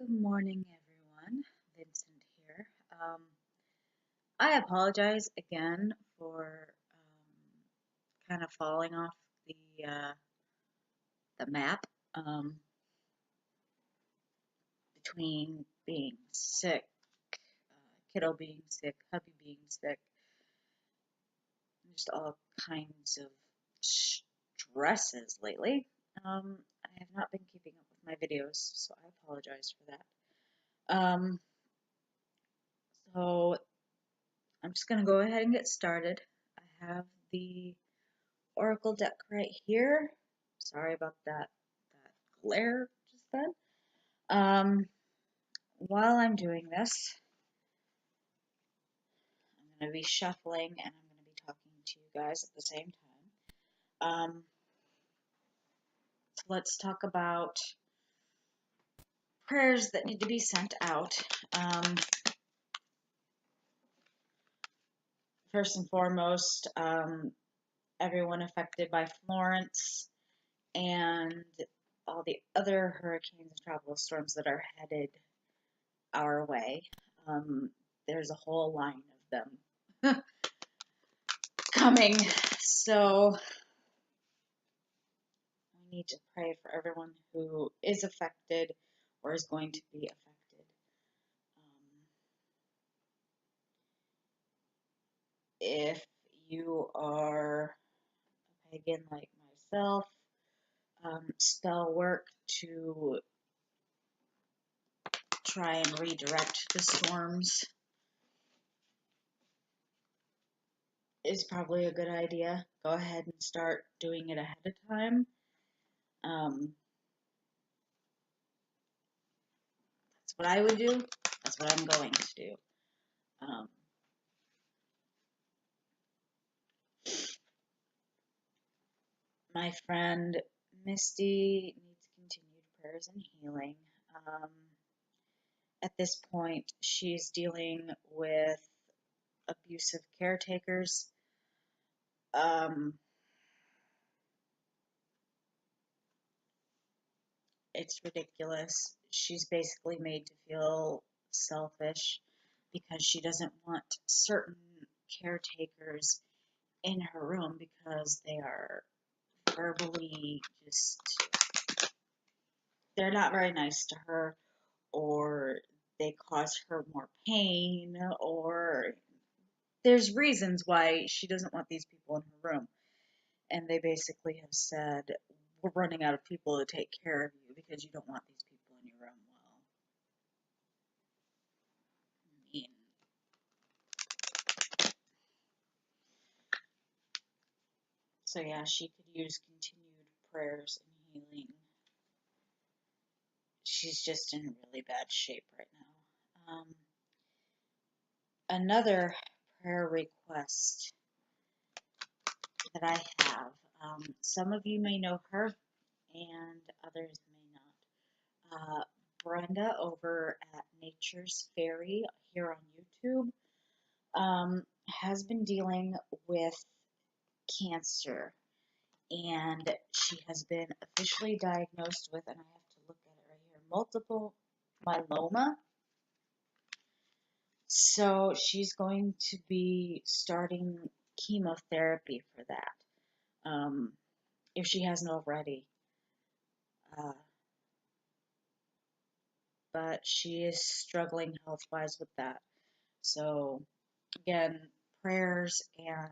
Good morning, everyone. Vincent here. I apologize again for kind of falling off the map between being sick, kiddo being sick, hubby being sick, just all kinds of stresses lately. I have not been keeping up with my videos, so I apologize for that. So I'm just going to go ahead and get started. I have the Oracle deck right here. Sorry about that glare just then. While I'm doing this, I'm going to be shuffling and I'm going to be talking to you guys at the same time. So let's talk about prayers that need to be sent out. First and foremost, everyone affected by Florence and all the other hurricanes and tropical storms that are headed our way. There's a whole line of them coming, so we need to pray for everyone who is affected or is going to be affected. If you are a pagan like myself, spell work to try and redirect the storms is probably a good idea. Go ahead and start doing it ahead of time. That's what I would do. That's what I'm going to do. My friend Misty needs continued prayers and healing. At this point, she's dealing with abusive caretakers. It's ridiculous. She's basically made to feel selfish because she doesn't want certain caretakers in her room because they are verbally they're not very nice to her, or they cause her more pain, or there's reasons why she doesn't want these people in her room. And they basically have said, we're running out of people to take care of you because you don't want these people in your room. Well, I mean, so yeah, she could use continued prayers and healing. She's just in really bad shape right now. Another prayer request that I have. Some of you may know her and others may not. Brenda over at Nature's Fairy here on YouTube has been dealing with cancer, and she has been officially diagnosed with, and I have to look at it right here, multiple myeloma. So she's going to be starting chemotherapy for that, if she hasn't already. But she is struggling health-wise with that. So again, prayers and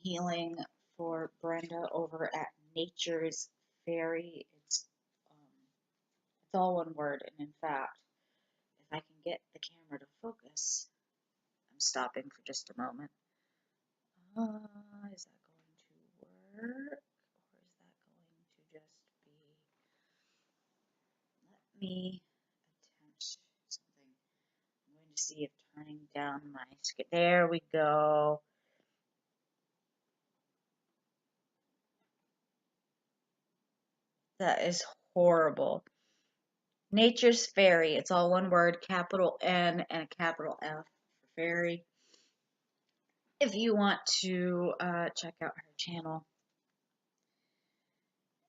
healing for Brenda over at Nature's Fairy. It's all one word, and in fact, if I can get the camera to focus, I'm stopping for just a moment. Is that going to work, or is that going to just be? Let me attempt something. I'm going to see if turning down my screen. There we go. That is horrible. Nature's Fairy. It's all one word, capital N and a capital F for fairy. If you want to check out her channel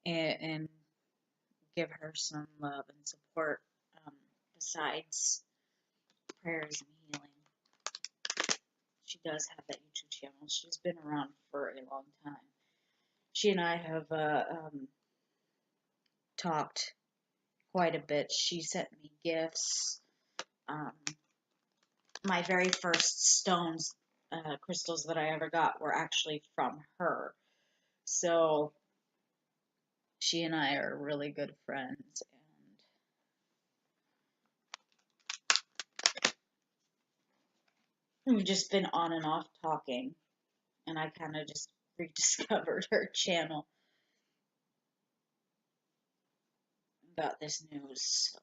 and give her some love and support besides prayers and healing. She does have that YouTube channel. She's been around for a long time. She and I have talked quite a bit. She sent me gifts. Um, my very first stones, crystals that I ever got were actually from her. So she and I are really good friends. And we've just been on and off talking. And I kind of just rediscovered her channel. Got this news. So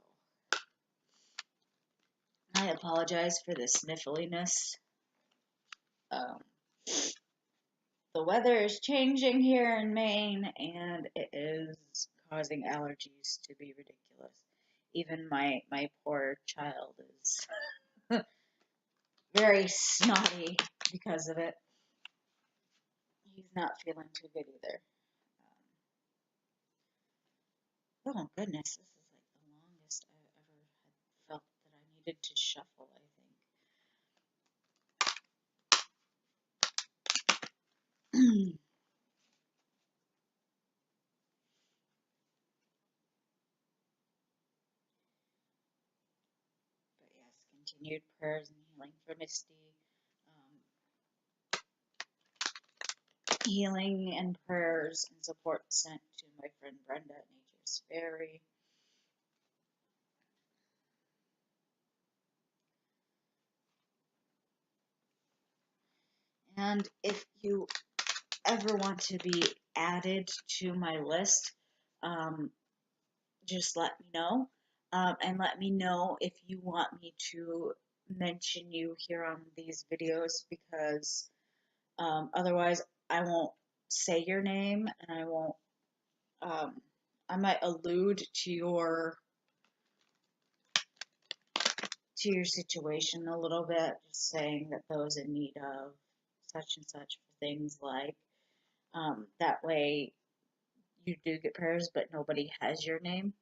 I apologize for the sniffliness. The weather is changing here in Maine, and it is causing allergies to be ridiculous. Even my poor child is very snotty because of it. He's not feeling too good either. Oh goodness, this is like the longest I've ever had felt that I needed to shuffle, I think. But yes, continued prayers and healing for Misty. Healing and prayers and support sent to my friend Brenda at Nature's Fairy. And if you ever want to be added to my list, just let me know. And let me know if you want me to mention you here on these videos, because otherwise I won't say your name, and I won't, I might allude to your situation a little bit, just saying that those in need of such and such for things like, that way you do get prayers, but nobody has your name.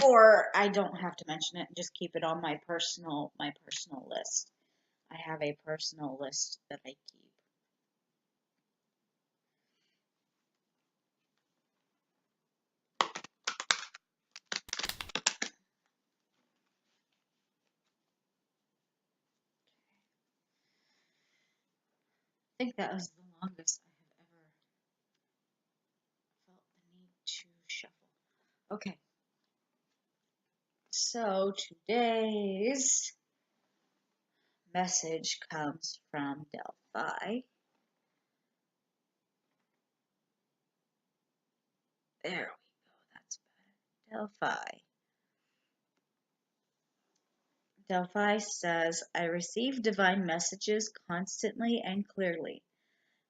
Or I don't have to mention it, just keep it on my personal list. I have a personal list that I keep. I think that was the longest I have ever felt the need to shuffle. Okay. So today's message comes from Delphi. There we go, that's better. Delphi. Delphi says, I receive divine messages constantly and clearly.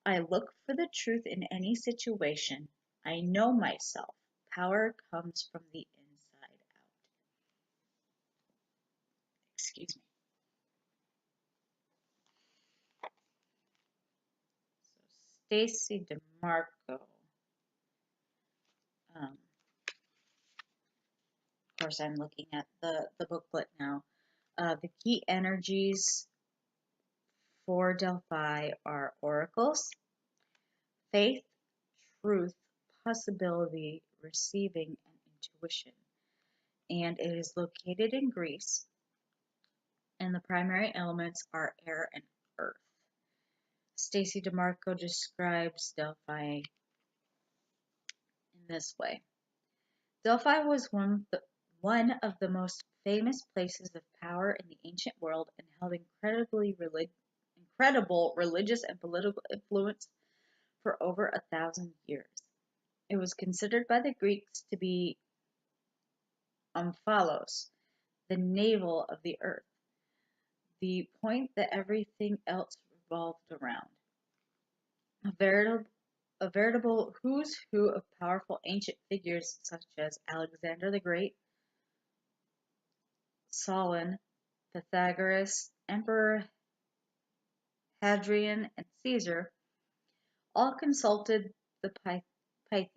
I look for the truth in any situation. I know myself. Power comes from the inside out. Excuse me. So Stacy DeMarco. Of course, I'm looking at the booklet now. The key energies for Delphi are oracles, faith, truth, possibility, receiving, and intuition. And it is located in Greece, and the primary elements are air and earth. Stacy DeMarco describes Delphi in this way. Delphi was one of the most famous places of power in the ancient world, and held incredible religious and political influence for over 1,000 years. It was considered by the Greeks to be Omphalos, the navel of the earth, the point that everything else revolved around. A veritable who's who of powerful ancient figures such as Alexander the Great, Solon, Pythagoras, Emperor Hadrian, and Caesar All consulted the Pythia,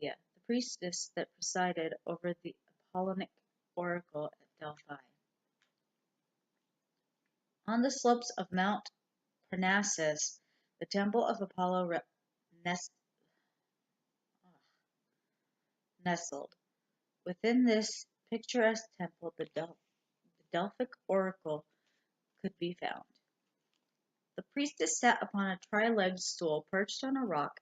the priestess that presided over the Apollonic oracle at Delphi. On the slopes of Mount Parnassus, the temple of Apollo nestled. Within this picturesque temple, the Delphic oracle could be found. The priestess sat upon a tri-legged stool perched on a rock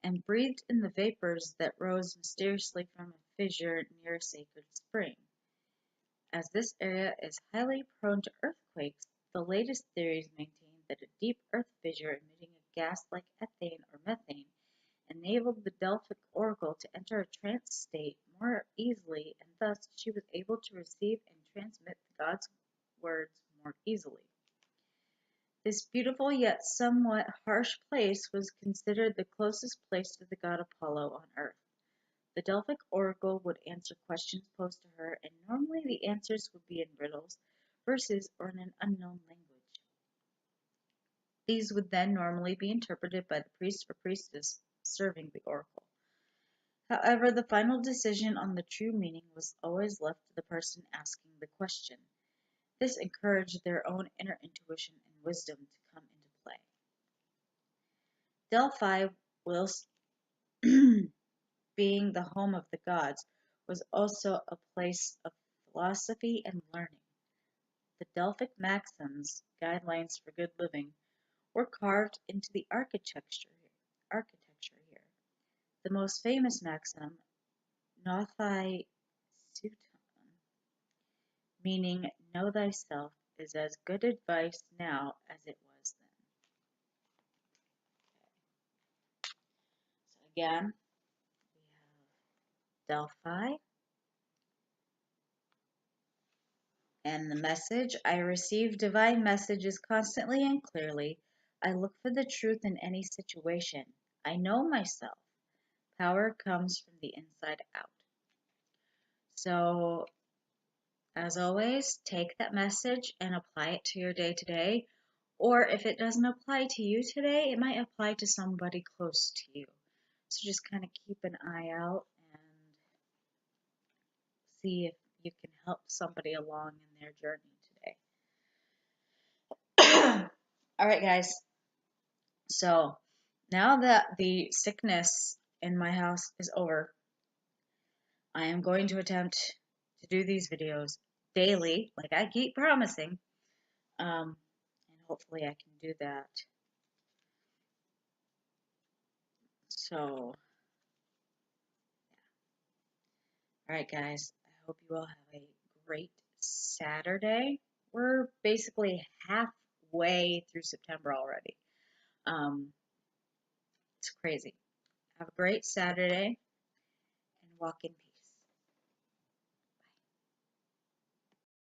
and breathed in the vapors that rose mysteriously from a fissure near a sacred spring. As this area is highly prone to earthquakes, the latest theories maintain that a deep earth fissure emitting a gas like ethane or methane enabled the Delphic oracle to enter a trance state more easily, and thus she was able to receive and transmit God's words more easily. This beautiful yet somewhat harsh place was considered the closest place to the god Apollo on earth. The Delphic oracle would answer questions posed to her, and normally the answers would be in riddles, verses, or in an unknown language. These would then normally be interpreted by the priest or priestess serving the oracle. However, the final decision on the true meaning was always left to the person asking the question. This encouraged their own inner intuition and wisdom to come into play. Delphi, whilst being the home of the gods, was also a place of philosophy and learning. The Delphic maxims, guidelines for good living, were carved into the architecture here. The most famous maxim, Gnothi Suton, meaning know thyself, is as good advice now as it was then. So again, we have Delphi. And the message, I receive divine messages constantly and clearly. I look for the truth in any situation. I know myself. Power comes from the inside out. So, as always, take that message and apply it to your day to day. Or if it doesn't apply to you today, it might apply to somebody close to you. So just kind of keep an eye out and see if you can help somebody along in their journey today. All right, guys. So now that the sickness in my house is over, I am going to attempt to do these videos daily, like I keep promising. And hopefully I can do that. So, all right, guys. I hope you all have a great Saturday. We're basically halfway through September already. It's crazy. Have a great Saturday and walk in peace.